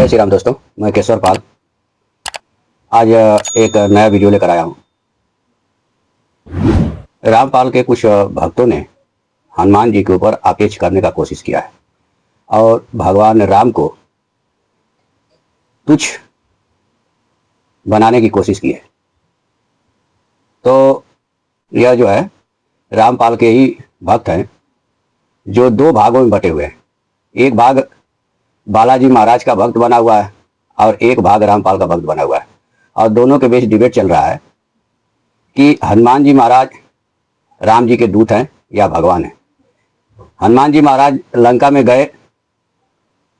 जय श्री राम दोस्तों, मैं केशवर पाल आज एक नया वीडियो लेकर आया हूँ। रामपाल के कुछ भक्तों ने हनुमान जी के ऊपर आपेच करने का कोशिश किया है और भगवान राम को तुच्छ बनाने की कोशिश की है। तो यह जो है रामपाल के ही भक्त हैं जो दो भागों में बटे हुए हैं। एक भाग बालाजी महाराज का भक्त बना हुआ है और एक भाग रामपाल का भक्त बना हुआ है, और दोनों के बीच डिबेट चल रहा है कि हनुमान जी महाराज राम जी के दूत हैं या भगवान हैं। हनुमान जी महाराज लंका में गए,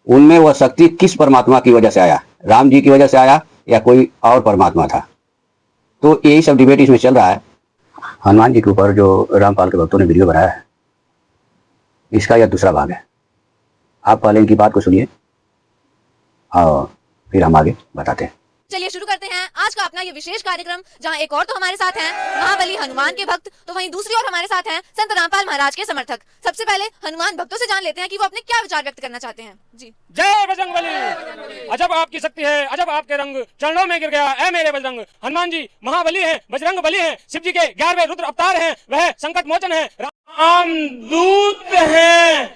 उनमें वह शक्ति किस परमात्मा की वजह से आया, राम जी की वजह से आया या कोई और परमात्मा था। तो यही सब डिबेट इसमें चल रहा है। हनुमान जी के ऊपर जो रामपाल के भक्तों ने वीडियो बनाया है, इसका यह दूसरा भाग है। आप पहले इनकी बात को सुनिए और फिर हम आगे बताते हैं। चलिए शुरू करते हैं आज का अपना ये विशेष कार्यक्रम, जहां एक और तो हमारे साथ हैं महाबली हनुमान के भक्त, तो वहीं दूसरी ओर हमारे साथ हैं संत रामपाल महाराज के समर्थक। सबसे पहले हनुमान भक्तों से जान लेते हैं कि वो अपने क्या विचार व्यक्त करना चाहते हैं। जी जय बजरंगबली, अजब आपकी शक्ति है, अजब आपके रंग चरणों में गिर गया ऐ मेरे बजरंग। हनुमान जी महाबली हैं, बजरंग बली हैं, शिव जी के 11वें रुद्र अवतार हैं, वह संकट मोचन है, राम दूत हैं,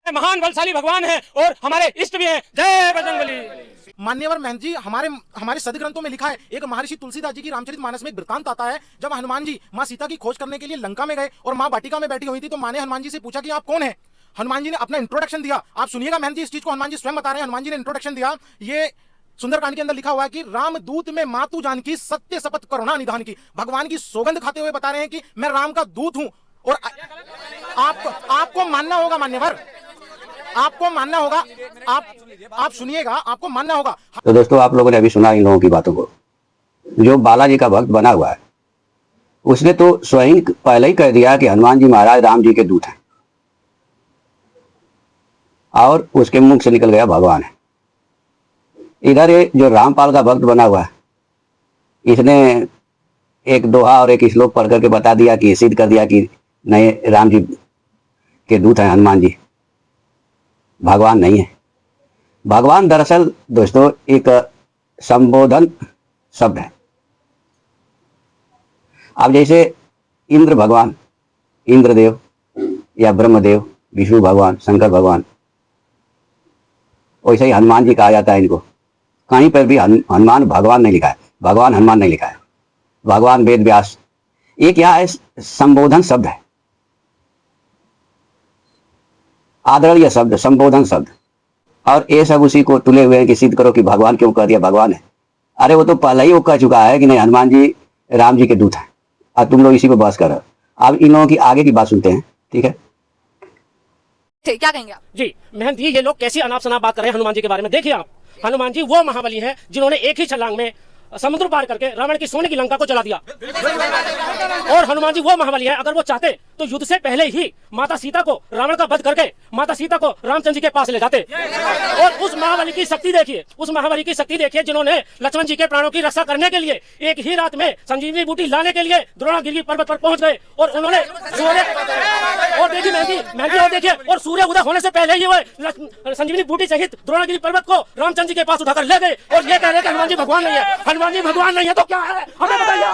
महान बलशाली भगवान है और हमारे इष्ट भी हैं। जय बजरंगबली। मान्यवर महंत जी, हमारे सद ग्रंथों में लिखा है, एक महर्षि तुलसीदास जी की रामचरितमानस में एक वृत्तांत आता है। जब हनुमान जी माँ सीता की खोज करने के लिए लंका में गए और माँ वाटिका में बैठी हुई थी, तो माँ ने हनुमान जी से पूछा कि आप कौन हैं। हनुमान जी ने अपना इंट्रोडक्शन दिया। आप सुनिएगा महंत जी, इस चीज को हनुमान जी स्वयं बता रहे हैं। हनुमान जी ने इंट्रोडक्शन दिया, ये सुंदरकांड के अंदर लिखा हुआ है कि राम दूत में मातु जानकी सत्य शपथ करुणा निधान की। भगवान की सौगंध खाते हुए बता रहे हैं कि मैं राम का दूत हूं। और आपको मानना होगा मान्यवर, आपको मानना होगा। आप सुनिएगा, आपको मानना होगा। तो दोस्तों, आप लोगों ने अभी सुना इन लोगों की बातों को। जो बालाजी का भक्त बना हुआ है, उसने तो स्वयं पहले ही कह दिया कि हनुमान जी महाराज राम जी के दूत हैं, और उसके मुंह से निकल गया भगवान है। इधर ये जो रामपाल का भक्त बना हुआ है, इसने एक दोहा और एक श्लोक पढ़ करके बता दिया कि सिद्ध कर दिया कि नहीं, राम जी के दूत हैं हनुमान जी, भगवान नहीं है। भगवान दरअसल दोस्तों एक संबोधन शब्द है। अब जैसे इंद्र भगवान, इंद्रदेव या ब्रह्मदेव, विष्णु भगवान, शंकर भगवान, वैसे ही हनुमान जी कहा जाता है इनको। कहीं पर भी हनुमान भगवान नहीं लिखा है, भगवान हनुमान नहीं लिखा है, भगवान वेद व्यास। ये क्या है? संबोधन शब्द है, आदरणीय शब्द, संबोधन शब्द। और ये सब उसी को तुले हुए हैं कि सिद्ध करो कि भगवान क्यों कह दिया भगवान है। अरे वो तो पहले ही वो कह चुका है कि नहीं, हनुमान जी राम जी के दूत हैं, और तुम लोग इसी को बहस कर रहे हो। अब इन लोगों की आगे की बात सुनते हैं, ठीक है? क्या कहेंगे आप? जी महंत जी, ये लोग कैसी अनाप शनाप बात कर रहे हैं हनुमान जी के बारे में। देखिए आप, हनुमान जी वो महाबली हैं जिन्होंने एक ही छलांग में समुद्र पार करके रावण की सोने की लंका को जला दिया। और हनुमान जी वो महाबली है, अगर वो चाहते तो युद्ध से पहले ही माता सीता को रावण का वध करके माता सीता को रामचंद्र जी के पास ले जाते। और उस महाबली की शक्ति देखिए, उस महाबली की शक्ति देखिए, जिन्होंने लक्ष्मण जी के प्राणों की रक्षा करने के लिए एक ही रात में संजीवनी बूटी लाने के लिए द्रोणागिरी पर्वत पर पहुंच गए। और उन्होंने और देखिए महंगी और देखिए, और सूर्य उदय होने से पहले ही वो संजीवनी बूटी सहित द्रोणागिरी पर्वत को रामचंद्र जी के पास उठाकर ले गए। और ये कह रहे थे हनुमान जी भगवान नहीं है। हनुमान जी भगवान नहीं है तो क्या है, हमें बताइए।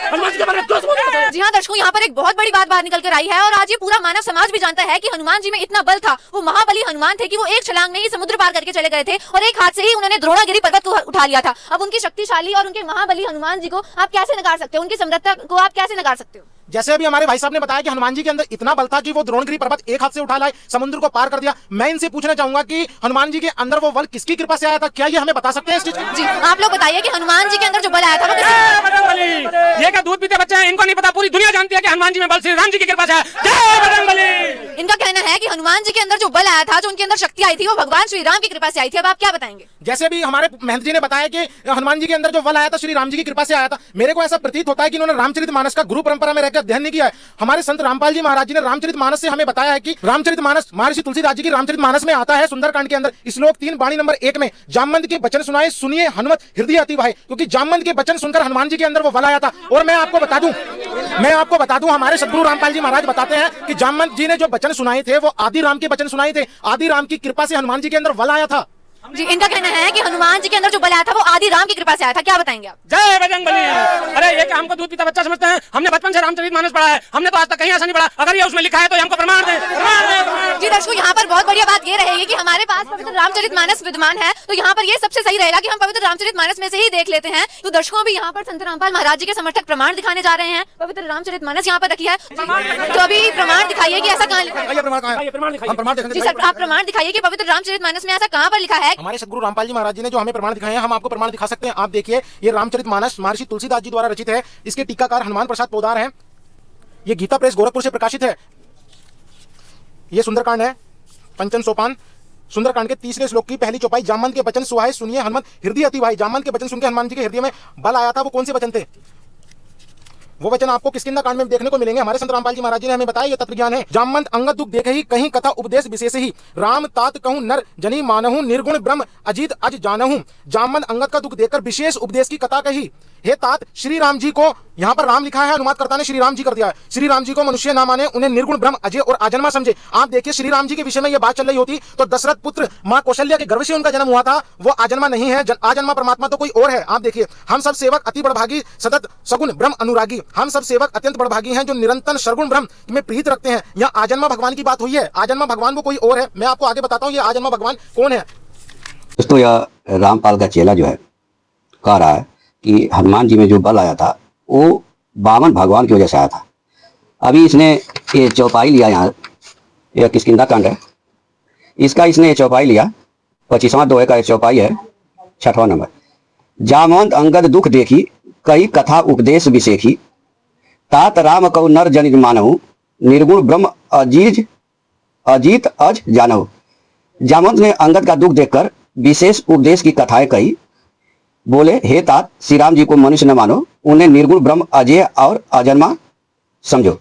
हनुमान जी के बारे में क्यों बोल रहे हैं? जी हाँ दर्शकों, यहाँ पर एक बहुत बड़ी बात बाहर निकल कर आई है, और आज ये पूरा मानव समाज भी जानता है कि हनुमान जी में इतना बल था। वो महाबली हनुमान थे कि वो एक छलांग में ही समुद्र पार करके चले गए थे, और एक हाथ से ही उन्होंने द्रोणागिरी पर्वत को उठा लिया था। अब उनकी शक्तिशाली और उनके महाबली हनुमान जी को आप कैसे नकार सकते हो, उनकी समृद्धता को आप कैसे नकार सकते हो? जैसे अभी हमारे भाई साहब ने बताया कि हनुमान जी के अंदर इतना बल था कि वो द्रोणगिरी पर्वत एक हाथ से उठा लाए, समुद्र को पार कर दिया। मैं इनसे पूछना चाहूंगा कि हनुमान जी के अंदर वो बल किसकी कृपा से आया था? क्या ये हमें बता सकते हैं इस चीज को? जी आप लोग बताइए कि हनुमान जी के अंदर जो बल आया था वो ये क्या दूध पीते बच्चे हैं, इनको नहीं पता। पूरी दुनिया जानती है कि हनुमान जी में बल श्री राम जी की कृपा से है। जय बजरंगबली। इनका कहना है कि हनुमान जी के अंदर जो बल आया था, जो उनके अंदर शक्ति आई थी, वो भगवान श्री राम की कृपा से आई थी। अब आप क्या बताएंगे? जैसे भी हमारे महंत जी ने बताया कि हनुमान जी के अंदर जो बल आया था श्री राम जी की कृपा से आया था, मेरे को ऐसा प्रतीत होता है कि इन्होंने रामचरितमानस का गुरु परंपरा में रहकर का अध्ययन नहीं किया है। हमारे संत रामपाल जी महाराज जी ने रामचरितमानस से हमें बताया है कि रामचरितमानस महर्षि तुलसीदास जी की रामचरितमानस में आता है सुंदरकांड के अंदर श्लोक 3 वाणी नंबर 1 में जामवंत के वचन सुनाए सुनिए हनुमत हृदय अति भाई, क्योंकि जामवंत के वचन सुनकर हनुमान जी के अंदर वो बल आया था। और मैं आपको बता दूं हमारे सदगुरु रामपाल जी महाराज बताते हैं कि जामवंत जी ने जो वचन सुनाए थे वो आदि राम के वचन सुनाए थे। आदि राम की कृपा से हनुमान जी के अंदर बल आया था। जी, इनका कहना है कि हनुमान जी के अंदर जो बल आया था वो आदि राम की कृपा से आया था। क्या बताएंगे आप? जय बजरंगबली। अरे ये क्या हमको दूध पीता बच्चा समझते हैं? हमने बचपन से रामचरितमानस पढ़ा है, हमने तो आज तक कहीं ऐसा नहीं पढ़ा। अगर ये उसमें लिखा है तो हमको प्रमाण दें। जी दर्शकों, यहाँ पर बहुत बढ़िया बात ये रहेगी कि हमारे पास पवित्र रामचरितमानस विद्यमान है, तो यहाँ पर ये सबसे सही रहेगा कि हम पवित्र रामचरितमानस में से ही देख लेते हैं। तो दर्शकों भी यहाँ पर संत रामपाल महाराज जी के समर्थक प्रमाण दिखाने जा रहे हैं। पवित्र रामचरितमानस यहाँ पर रखी है, तो अभी प्रमाण दिखाइए कि ऐसा कहाँ लिखा है। जी सर, आप प्रमाण दिखाइए कि पवित्र रामचरितमानस में ऐसा कहाँ पर लिखा है। हमारे सदगुरु रामपाल जी महाराज जी ने जो हमें प्रमाण दिखाए हैं, हम आपको प्रमाण दिखा सकते हैं। आप देखिए, ये रामचरितमानस महर्षि तुलसीदास जी द्वारा रचित है। इसके टीकाकार हनुमान प्रसाद पोदार हैं। ये गीता प्रेस गोरखपुर से प्रकाशित है। ये सुंदरकांड है, पंचम सोपान। सुंदरकांड के 3 श्लोक की पहली चौपाई, जामवंत के वचन सुहाए सुनिए हनुमत हृदय अति भाई। जामवंत के वचन सुनकर हनुमान जी के हृदय में बल आया था। वो कौन से वचन थे? वो वचन आपको किष्किंधा कांड में देखने को मिलेंगे। हमारे संत रामपाल जी महाराज जी ने हमें बताया, ये तत्व ज्ञान है। जामवंत अंगद दुख देखे ही कहीं कथा उपदेश विशेष ही, राम तात कहूं नर जनी मानहूं, निर्गुण ब्रह्म अजीत अज जानहूं। जामवंत अंगद का दुख देखकर विशेष उपदेश की कथा कही। हे तात, श्री राम जी को, यहाँ पर राम लिखा है, अनुवादकर्ता ने श्री राम जी कर दिया है। श्री राम जी को मनुष्य ना माने, उन्हें निर्गुण ब्रह्म अजय और आजन्मा समझे। आप देखिए, श्री राम जी के विषय में यह बात चल रही होती तो दशरथ पुत्र माँ कौशल्या के गर्भ से उनका जन्म हुआ था, वो आजन्मा नहीं है। आजन्मा परमात्मा तो कोई और है। आप देखिए, हम सब सेवक अति बड़भागी, सतत सगुण ब्रह्म अनुरागी। हम सब सेवक अत्यंत बड़भागी हैं जो निरंतर सरगुण ब्रह्म में प्रीत रखते हैं। यहाँ आजन्मा भगवान की बात हुई है। आजन्मा भगवान वो कोई और है। मैं आपको आगे बताता हूँ ये आजन्मा भगवान कौन है। दोस्तों, यह रामपाल का चेला जो है कह रहा है कि हनुमान जी में जो बल आया था वो वामन भगवान की वजह से आया था। अभी इसने ये चौपाई लिया, यहाँ यह किष्किंधा कांड है, इसका इसने ये चौपाई लिया, 25वां दोहे का चौपाई है, 6वां नंबर। जामवंत अंगद दुख देखी कई कथा उपदेश विशेखी, तात राम कौ नर जनित मानहु, निर्गुण ब्रह्म अजीत अज जानहु। जामवंत ने अंगद का दुख देखकर विशेष उपदेश की कथाएं कही। बोले, हे तात, श्री राम जी को मनुष्य न मानो, उन्हें निर्गुण ब्रह्म अजय और अजन्मा समझो।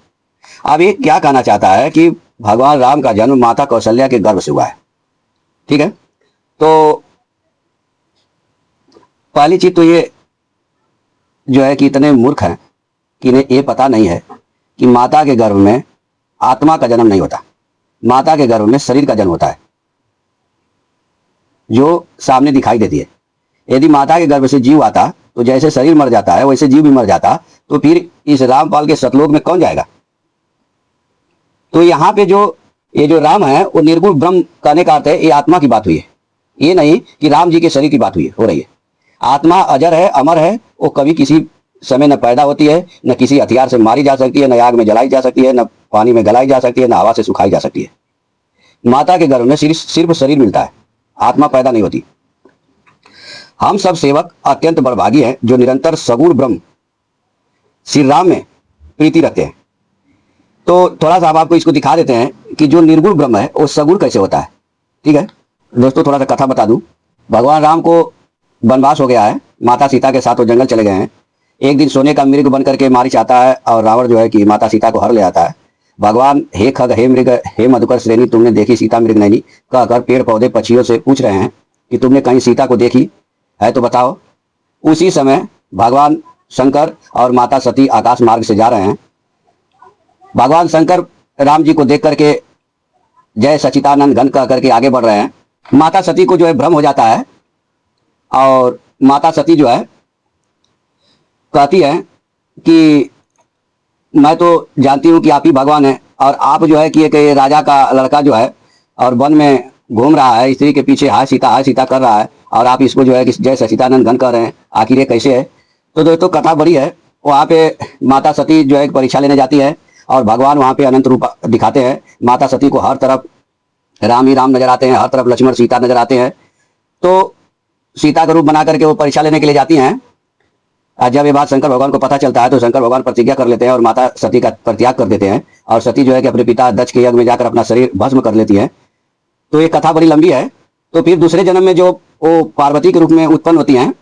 अब ये क्या कहना चाहता है कि भगवान राम का जन्म माता कौशल्या के गर्भ से हुआ है। ठीक है, तो पहली चीज तो ये जो है कि इतने मूर्ख हैं कि इन्हें ये पता नहीं है कि माता के गर्भ में आत्मा का जन्म नहीं होता, माता के गर्भ में शरीर का जन्म होता है जो सामने दिखाई देती है। यदि माता के गर्भ से जीव आता तो जैसे शरीर मर जाता है वैसे जीव भी मर जाता, तो फिर इस रामपाल के सतलोक में कौन जाएगा? तो यहाँ पे ये जो राम है वो निर्गुण ब्रह्म कहने का अर्थ है, ये आत्मा की बात हुई है, ये नहीं कि राम जी के शरीर की बात हो रही है। आत्मा अजर है, अमर है, वो कभी किसी समय न पैदा होती है, न किसी हथियार से मारी जा सकती है, न आग में जलाई जा सकती है, न पानी में गलाई जा सकती है, न हवा से सुखाई जा सकती है। माता के गर्भ में सिर्फ शरीर मिलता है, आत्मा पैदा नहीं होती। हम सब सेवक अत्यंत बड़भागी हैं जो निरंतर सगुण ब्रह्म श्री राम में प्रीति रखते हैं। तो थोड़ा सा आपको इसको दिखा देते हैं कि जो निर्गुण ब्रह्म है वो सगुण कैसे होता है। ठीक है दोस्तों, थोड़ा सा कथा बता दूं। भगवान राम को वनवास हो गया है, माता सीता के साथ वो जंगल चले गए हैं। एक दिन सोने का मृग बन करके मारीच आता है और रावण जो है कि माता सीता को हर ले आता है। भगवान हे खग, हे मृग, हे मधुकर श्रेणी, तुमने देखी सीता मृग नैनी कहकर पेड़ पौधे पक्षियों से पूछ रहे हैं कि तुमने कहीं सीता को देखी है तो बताओ। उसी समय भगवान शंकर और माता सती आकाश मार्ग से जा रहे हैं। भगवान शंकर राम जी को देख करके जय सचिदानंद घन कह करके आगे बढ़ रहे हैं। माता सती को जो है भ्रम हो जाता है और माता सती जो है कहती है कि मैं तो जानती हूँ कि आप ही भगवान हैं और आप जो है कि एक राजा का लड़का जो है और वन में घूम रहा है, स्त्री के पीछे हाय सीता कर रहा है और आप इसको जो है कि जय सचिदानंद घन कह रहे हैं, आखिर ये कैसे है? तो दोस्तों कथा बड़ी है। वहाँ पे माता सती जो है परीक्षा लेने जाती है और भगवान वहाँ पे अनंत रूप दिखाते हैं। माता सती को हर तरफ राम ही राम नजर आते हैं, हर तरफ लक्ष्मण सीता नजर आते हैं। तो सीता का रूप बना करके वो परीक्षा लेने के लिए जाती हैं। जब ये बात शंकर भगवान को पता चलता है तो शंकर भगवान प्रतिज्ञा कर लेते हैं और माता सती का परित्याग कर देते हैं और सती जो है कि अपने पिता दक्ष के यज्ञ में जाकर अपना शरीर भस्म कर लेती है। तो ये कथा बड़ी लंबी है। तो फिर दूसरे जन्म में जो वो पार्वती के रूप में उत्पन्न होती हैं,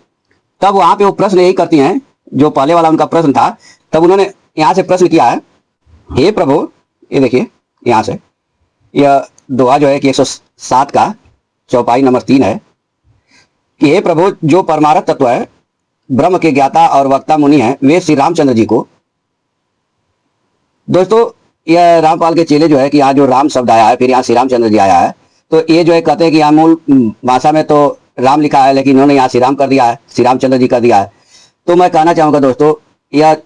तब वहाँ पे वो प्रश्न यही करती हैं जो पहले वाला उनका प्रश्न था। तब उन्होंने यहाँ से प्रश्न किया है हे प्रभु, ये देखिए यहाँ से यह दोहा जो है कि 107 का चौपाई नंबर 3 है कि हे प्रभु, जो परमार्थ तत्व है, ब्रह्म के ज्ञाता और वक्ता मुनि हैं, वे श्री रामचंद्र जी को। दोस्तों, यह रामपाल के चेले जो है कि यहाँ जो राम शब्द आया है, फिर यहाँ श्री रामचंद्र जी आया है, तो ये जो है कहते हैं कि यहाँ मूल भाषा में तो राम लिखा है, लेकिन इन्होंने यहाँ श्री राम कर दिया है, श्री रामचंद्र जी कर दिया है। तो मैं कहना चाहूँगा दोस्तों, यह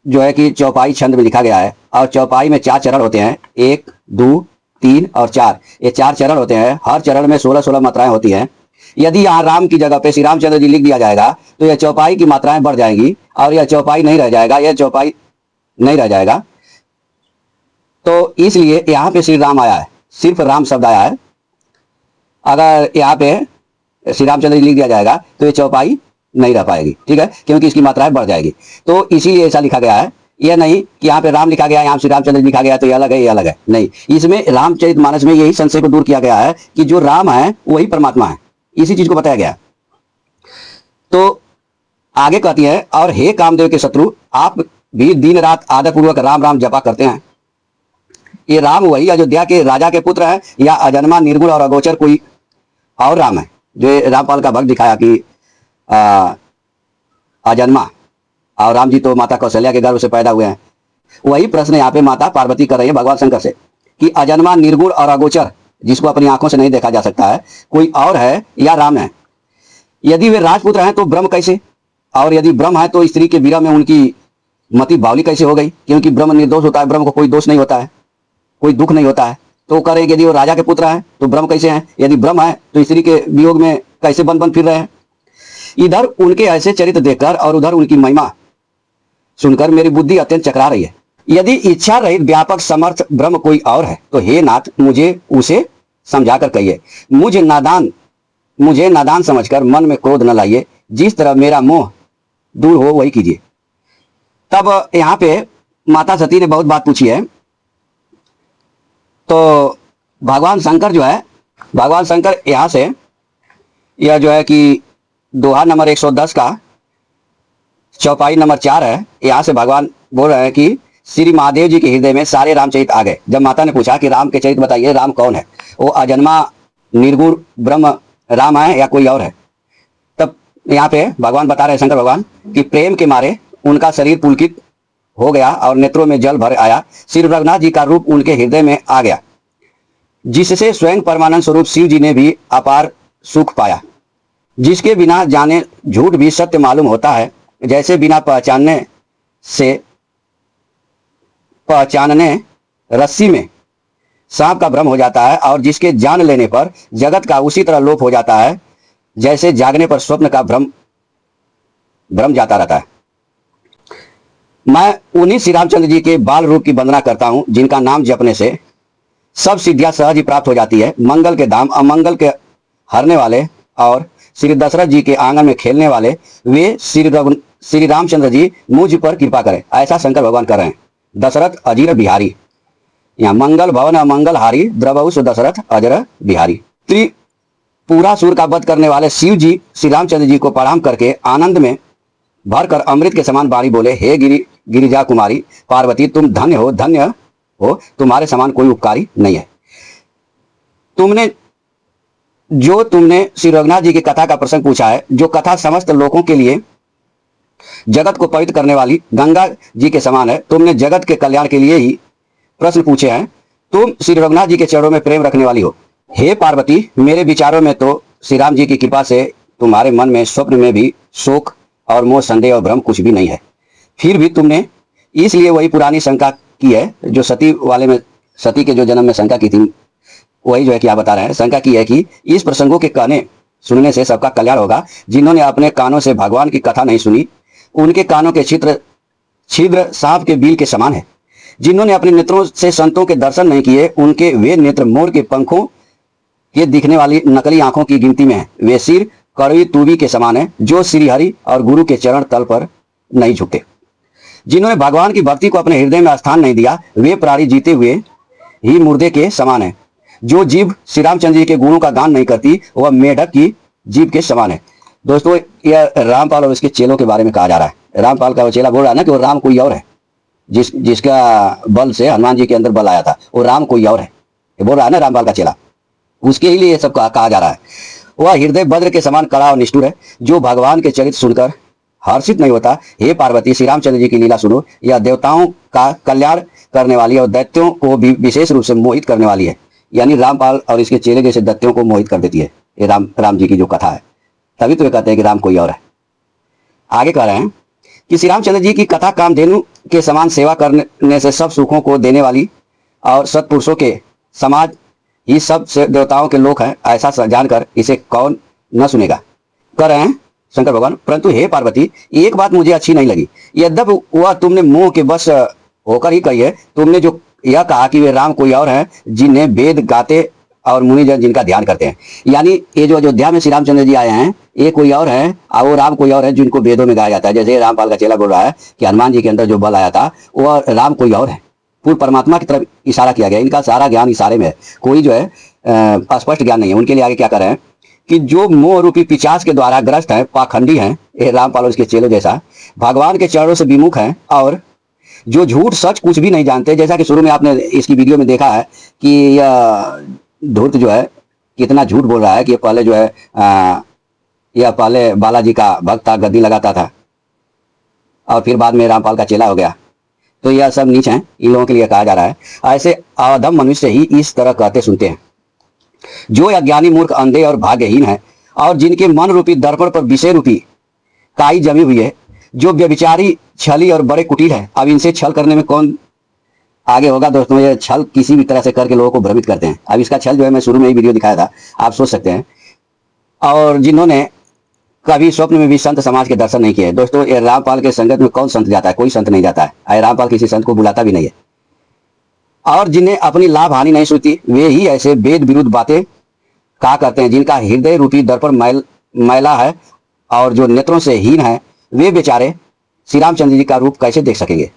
जो है कि चौपाई छंद में लिखा गया है, और चौपाई में 4 चरण होते हैं, 1, 2, 3 और 4। ये 4 चरण होते हैं। हर चरण में 16-16 मात्राएं होती हैं। यदि यहाँ राम की जगह पे श्री रामचंद्र जी लिख दिया जाएगा तो यह चौपाई की मात्राएं बढ़ जाएंगी और यह चौपाई नहीं रह जाएगा, यह चौपाई नहीं रह जाएगा। तो इसलिए यहाँ पे श्री राम आया है, सिर्फ राम शब्द आया है। अगर यहाँ पे श्री रामचंद्र जी लिख दिया जाएगा तो ये चौपाई नहीं रह पाएगी, ठीक है, क्योंकि इसकी मात्राएं बढ़ जाएगी। तो इसीलिए ऐसा लिखा गया है। यह नहीं कि यहाँ पे राम लिखा गया, यहाँ श्री रामचंद्र लिखा गया तो ये अलग है, ये अलग है, नहीं। इसमें रामचरितमानस में यही संशय को दूर किया गया है कि जो राम है वही परमात्मा है, इसी चीज को बताया गया। तो आगे कहती है, और हे कामदेव के शत्रु, आप भी दिन रात आदरपूर्वक राम राम जपा करते हैं। ये राम वही अयोध्या के राजा के पुत्र हैं या अजन्मा, निर्गुण और अगोचर कोई और राम है? जो रामपाल का भक्त दिखाया कि अजन्मा, और राम जी तो माता कौशल्या के गर्भ से पैदा हुए हैं। वही प्रश्न यहाँ पे माता पार्वती कर रही है भगवान शंकर से कि अजन्मा, निर्गुण और अगोचर, जिसको अपनी आंखों से नहीं देखा जा सकता है, कोई और है या राम है? यदि वे राजपुत्र हैं तो ब्रह्म कैसे? और यदि ब्रह्म है तो स्त्री के विरह में उनकी मति बावली कैसे हो गई? क्योंकि ब्रह्म निर्दोष होता है, ब्रह्म को कोई दोष नहीं होता है, कोई दुख नहीं होता है। तो कह रहे हैं यदि वो राजा के पुत्र हैं तो ब्रह्म कैसे हैं? यदि ब्रह्म है तो स्त्री के वियोग में कैसे बन बन फिर रहे हैं? इधर उनके ऐसे चरित्र देखकर और उधर उनकी महिमा सुनकर मेरी बुद्धि अत्यंत चकरा रही है। यदि इच्छा रहित व्यापक समर्थ ब्रह्म कोई और है तो हे नाथ, मुझे उसे समझाकर कहिए। मुझे नादान समझकर मन में क्रोध न लाइए, जिस तरह मेरा मोह दूर हो वही कीजिए। तब यहाँ पे माता सती ने बहुत बात पूछी है। तो भगवान शंकर जो है, भगवान शंकर यहाँ से यह जो है कि दोहा नंबर 110 का चौपाई नंबर 4 है, यहाँ से भगवान बोल रहे हैं कि श्री महादेव जी के हृदय में सारे रामचरित आ गए। जब माता ने पूछा कि राम के चरित्र बताइए, राम कौन है, वो अजन्मा, निर्गुण ब्रह्म राम है या कोई और है? तब यहाँ पे भगवान बता रहे हैं, शंकर भगवान, कि प्रेम के मारे उनका शरीर पुलकित हो गया और नेत्रों में जल भर आया। श्री रघुनाथ जी का रूप उनके हृदय में आ गया, जिससे स्वयं परमानंद स्वरूप शिव जी ने भी अपार सुख पाया, जिसके बिना जाने झूठ भी सत्य मालूम होता है। जैसे बिना पहचानने रस्सी में सांप का भ्रम हो जाता है, और जिसके जान लेने पर जगत का उसी तरह लोप हो जाता है, जैसे जागने पर स्वप्न का भ्रम जाता रहता है। मैं उन्हीं श्री रामचंद्र जी के बाल रूप की वंदना करता हूं, जिनका नाम जपने से सब सिद्धियां सहज ही प्राप्त हो जाती है। मंगल के धाम, अमंगल के हरने वाले और श्री दशरथ जी के आंगन में खेलने वाले वे श्री रामचंद्र जी मुझ पर कृपा करें, ऐसा शंकर भगवान कर रहे हैं। दशरथ अजीर बिहारी, यहाँ मंगल भवन अमंगल हारी, द्रवहुस दशरथ अजर बिहारी। त्रिपुरासुर का वध करने वाले शिव जी श्री रामचंद्र जी को प्रणाम करके आनंद में भरकर अमृत के समान वाणी बोले, हे गिरिजा कुमारी पार्वती, तुम धन्य हो, तुम्हारे समान कोई उपकारी नहीं है। तुमने श्री रघुनाथ जी की कथा का प्रसंग पूछा है, जो कथा समस्त लोगों के लिए जगत को पवित्र करने वाली गंगा जी के समान है। तुमने जगत के कल्याण के लिए ही प्रश्न पूछे हैं। तुम श्री रघुनाथ जी के चरणों में प्रेम रखने वाली हो। हे पार्वती, मेरे विचारों में तो श्री राम जी की कृपा से तुम्हारे मन में स्वप्न में भी शोक और मोह, संदेह और भ्रम कुछ भी नहीं है। फिर भी तुमने इसलिए वही पुरानी शंका की है जो सती के जो जन्म में शंका की थी, वही जो है कि आप बता रहे हैं। शंका की है कि इस प्रसंगों के कहने सुनने से सबका कल्याण होगा। जिन्होंने अपने कानों से भगवान की कथा नहीं सुनी, उनके कानों के छिद्र सांप के बील के समान है। जिन्होंने अपने नेत्रों से संतों के दर्शन नहीं किए, उनके वे नेत्र मोर के पंखों के दिखने वाली नकली आंखों की गिनती में है। वे सिर कड़वी तूबी के समान है, जो श्री हरि और गुरु के चरण तल पर नहीं झुकते। जिन्होंने भगवान की भक्ति को अपने हृदय में स्थान नहीं दिया, वे प्राणी जीते हुए ही मुर्दे के समान है। जो जीव श्री रामचंद्र जी के गुणों का गान नहीं करती, वह मेढक की जीव के समान है। दोस्तों, यह रामपाल और उसके चेलों के बारे में कहा जा रहा है। रामपाल का वो चेला बोल रहा है ना कि वो राम कोई और है, जिसका बल से हनुमान जी के अंदर बल आया था, वो राम कोई और है। ये बोल रहा है ना रामपाल का चेला, उसके ही लिए ये सब कहा जा रहा है। वह हृदय वज्र के समान कड़ा और निष्ठुर है, जो भगवान के चरित्र सुनकर हर्षित नहीं होता। हे पार्वती, श्री रामचंद्र जी की लीला सुनो। यह देवताओं का कल्याण करने वाली और दैत्यों को भी विशेष रूप से मोहित करने वाली है। यानी रामपाल और इसके चेले जैसे दैत्यों को मोहित कर देती है ये राम जी की जो कथा है। तभी तो ये कहते हैं कि राम कोई और है। आगे कह रहे हैं कि श्री रामचंद्र जी की कथा कामधेनु के समान सेवा करने से सब सुखों को देने वाली और सत्पुरुषों के समाज ही सब से देवताओं के लोक हैं, ऐसा जानकर इसे कौन न सुनेगा। कह रहे हैं शंकर भगवान, परंतु हे पार्वती, एक बात मुझे अच्छी नहीं लगी। यद्यपि वह तुमने मोह के बस होकर ही कही है। तुमने जो यह कहा कि वे राम कोई और हैं जिन्हें वेद गाते और मुनिजन जिनका ध्यान करते हैं। यानी ये जो अयोध्या में श्री रामचंद्र जी आए हैं, ये कोई और हैं और वो राम कोई और है जिनको वेदों में गाया जाता है। जैसे रामपाल का चेला बोल रहा है कि हनुमान जी के अंदर जो बल आया था वह राम कोई और है। पूर्ण परमात्मा की तरफ इशारा किया गया। इनका सारा ज्ञान इशारे में है, कोई जो है स्पष्ट ज्ञान नहीं है। उनके लिए आगे क्या कर रहे हैं कि जो मोह रूपी पिशाच के द्वारा ग्रस्त है, पाखंडी हैं, ये रामपाल और इसके चेलों जैसा भगवान के चरणों से विमुख हैं और जो झूठ सच कुछ भी नहीं जानते। जैसा कि शुरू में आपने इसकी वीडियो में देखा है कि यह धूर्त जो है कितना झूठ बोल रहा है कि पहले जो है यह पहले बालाजी का भक्त था, गद्दी लगाता था और फिर बाद में रामपाल का चेला हो गया। तो यह सब नीच हैं, इन लोगों के लिए कहा जा रहा है। ऐसे अधम मनुष्य ही इस तरह कहते सुनते हैं, जो अज्ञानी मूर्ख अंधे और भाग्यहीन है और जिनके मन रूपी दर्पण पर विषय रूपी काई जमी हुई है, जो व्यभिचारी, छली और बड़े कुटिल है। अब इनसे छल करने में कौन आगे होगा दोस्तों? ये छल किसी भी तरह से करके लोगों को भ्रमित करते हैं। अब इसका छल जो है मैं शुरू में ही वीडियो दिखाया था, आप सोच सकते हैं। और जिन्होंने कभी स्वप्न में भी संत समाज के दर्शन नहीं किए। दोस्तों, ये रामपाल के संगत में कौन संत जाता है? कोई संत नहीं जाता है। रामपाल किसी संत को बुलाता भी नहीं है। और जिन्हें अपनी लाभ हानि नहीं सुनती, वे ही ऐसे वेद विरुद्ध बातें कहा करते हैं। जिनका हृदय रूपी दर्पण मैला है और जो नेत्रों से हीन है, वे बेचारे श्री रामचंद्र जी का रूप कैसे देख सकेंगे?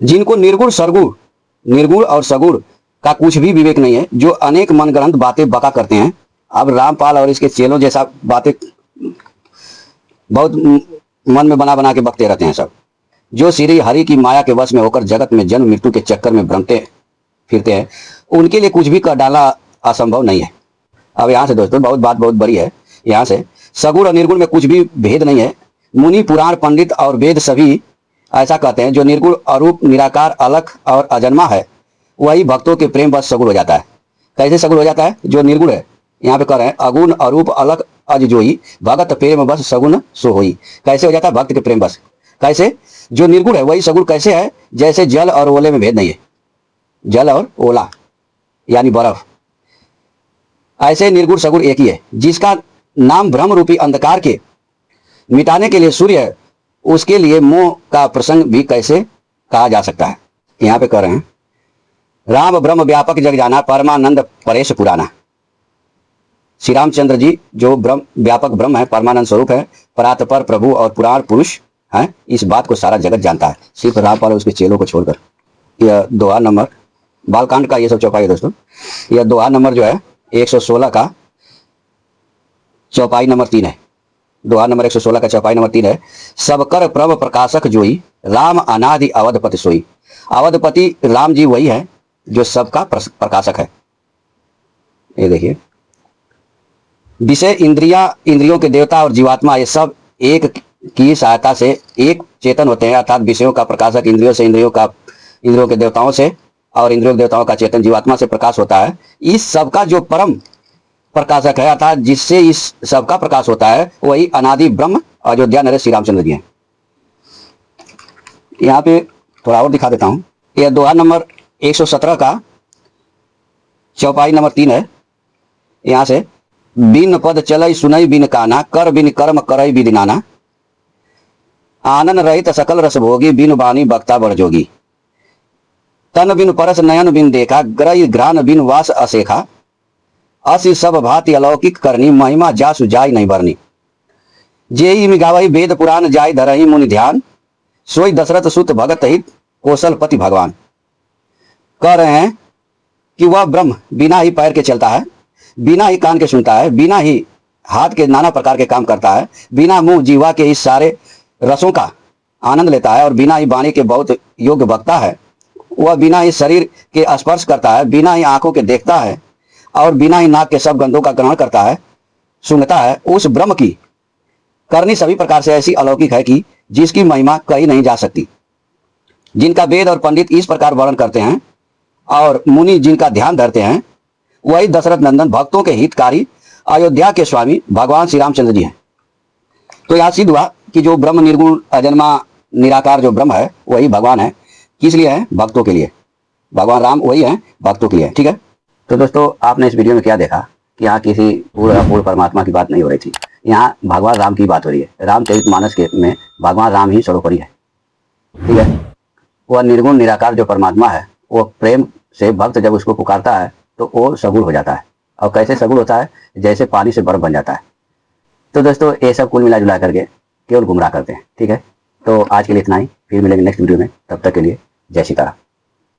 जिनको निर्गुण और सगुण का कुछ भी विवेक नहीं है, जो अनेक मनगढ़ंत बातें बका करते हैं। अब रामपाल और इसके चेलों जैसा बातें बहुत मन में बना के बकते रहते हैं सब, जो श्री हरि की माया के वश में होकर जगत में जन्म मृत्यु के चक्कर में भ्रमते फिरते हैं। उनके लिए कुछ भी कर डालना असंभव नहीं है। अब यहाँ से दोस्तों बहुत बड़ी है। यहाँ से सगुण और निर्गुण में कुछ भी भेद नहीं है। मुनि, पुराण, पंडित और वेद सभी ऐसा कहते हैं। जो निर्गुण, अरूप, निराकार, अलख और अजन्मा है, वही भक्तों के प्रेम बस सगुण हो जाता है। कैसे सगुण हो जाता है? जो निर्गुण है, यहाँ पे कह रहे हैं अगुण, अरूप, अलख, अज जोई, भगत प्रेम बस सगुण सो होई। कैसे हो जाता है भक्त के प्रेम बस? कैसे? जो निर्गुण है वही सगुण कैसे है? जैसे जल और ओले में भेद नहीं है। जल और ओला यानी बर्फ, ऐसे निर्गुण सगुण एक ही है। जिसका नाम भ्रम रूपी अंधकार के मिटाने के लिए सूर्य है, उसके लिए मोह का प्रसंग भी कैसे कहा जा सकता है? यहाँ पे कह रहे हैं राम ब्रह्म व्यापक जग जाना, परमानंद परेश पुराना। श्री रामचंद्र जी जो व्यापक ब्रह्म है, परमानंद स्वरूप है, परात्पर प्रभु और पुराण पुरुष है, इस बात को सारा जगत जानता है, सिर्फ रामपाल और उसके चेलों को छोड़कर। यह दोहा नंबर बालकांड का ये सब चौपाई है दोस्तों। यह दोहा नंबर जो है 116 का चौपाई नंबर 3 है। दोहा नंबर 116 का चौपाई नंबर 3 है। सबकर प्रभ प्रकाशक जोई, राम अनादि अवधपति सोई। अवधपति राम जी वही है जो सबका प्रकाशक है। ये देखिए, विषय, इंद्रियों के देवता और जीवात्मा, ये सब एक की सहायता से एक चेतन होते हैं। अर्थात विषयों का प्रकाशक इंद्रियों से, इंद्रियों के देवताओं से, और इंद्रियों के देवताओं का चेतन जीवात्मा से प्रकाश होता है। इस सबका जो परम प्रकाशक है, अर्थात जिससे इस सबका प्रकाश होता है, वही अनादि ब्रह्म अयोध्या नरेश श्री रामचंद्र जी हैं। यहाँ पे थोड़ा और दिखा देता हूं। यह दोहा नंबर 117 का चौपाई नंबर 3 है। यहाँ से बिन पद चलई सुनई बिन काना, कर बिन कर्म करई बिन नाना। आनन रहित सकल रस भोगी, बिन बानी बक्ता बड़ जोगी। तन बिन परस नयन बिन देखा, ग्रह घ्राण बिन वास असेखा। असि सब भांति अलौकिक करनी, महिमा जासु जाय नहीं बरनी। जेई मिगावही वेद पुराण, जाय धरही मुनि ध्यान। सोई दशरथ सुत भगत हित, कौशलपति भगवान। कह रहे हैं कि वह ब्रह्म बिना ही पैर के चलता है, बिना ही कान के सुनता है, बिना ही हाथ के नाना प्रकार के काम करता है, बिना मुंह जीवा के इस सारे रसों का आनंद लेता है और बिना ही वाणी के बहुत योग्य वक्ता है। वह बिना ही शरीर के स्पर्श करता है, बिना ही आंखों के देखता है और बिना ही नाक के सब गंधों का ग्रहण करता है, सूंघता है। उस ब्रह्म की करनी सभी प्रकार से ऐसी अलौकिक है कि जिसकी महिमा कही नहीं जा सकती, जिनका वेद और पंडित इस प्रकार वर्णन करते हैं और मुनि जिनका ध्यान धरते हैं, वही दशरथ नंदन भक्तों के हितकारी अयोध्या के स्वामी भगवान श्री रामचंद्र जी हैं। तो यहाँ सिद्ध हुआ कि जो ब्रह्म निर्गुण अजन्मा निराकार जो ब्रह्म है वही भगवान है। किस लिए है? भक्तों के लिए। भगवान राम वही है, भक्तों के लिए। ठीक है। तो दोस्तों, आपने इस वीडियो में क्या देखा कि यहाँ किसी पूर्ण परमात्मा की बात नहीं हो रही थी, यहाँ भगवान राम की बात हो रही है। रामचरितमानस के में भगवान राम ही सर्वोपरि है। ठीक है। वह निर्गुण निराकार जो परमात्मा है, वो प्रेम से भक्त जब उसको पुकारता है तो वो सगुण हो जाता है। और कैसे सगुण होता है? जैसे पानी से बर्फ बन जाता है। तो दोस्तों, ये सब कुल मिला जुला करके केवल गुमराह करते हैं। ठीक है। तो आज के लिए इतना ही, फिर मिलेंगे नेक्स्ट वीडियो में। तब तक के लिए जय सीताराम।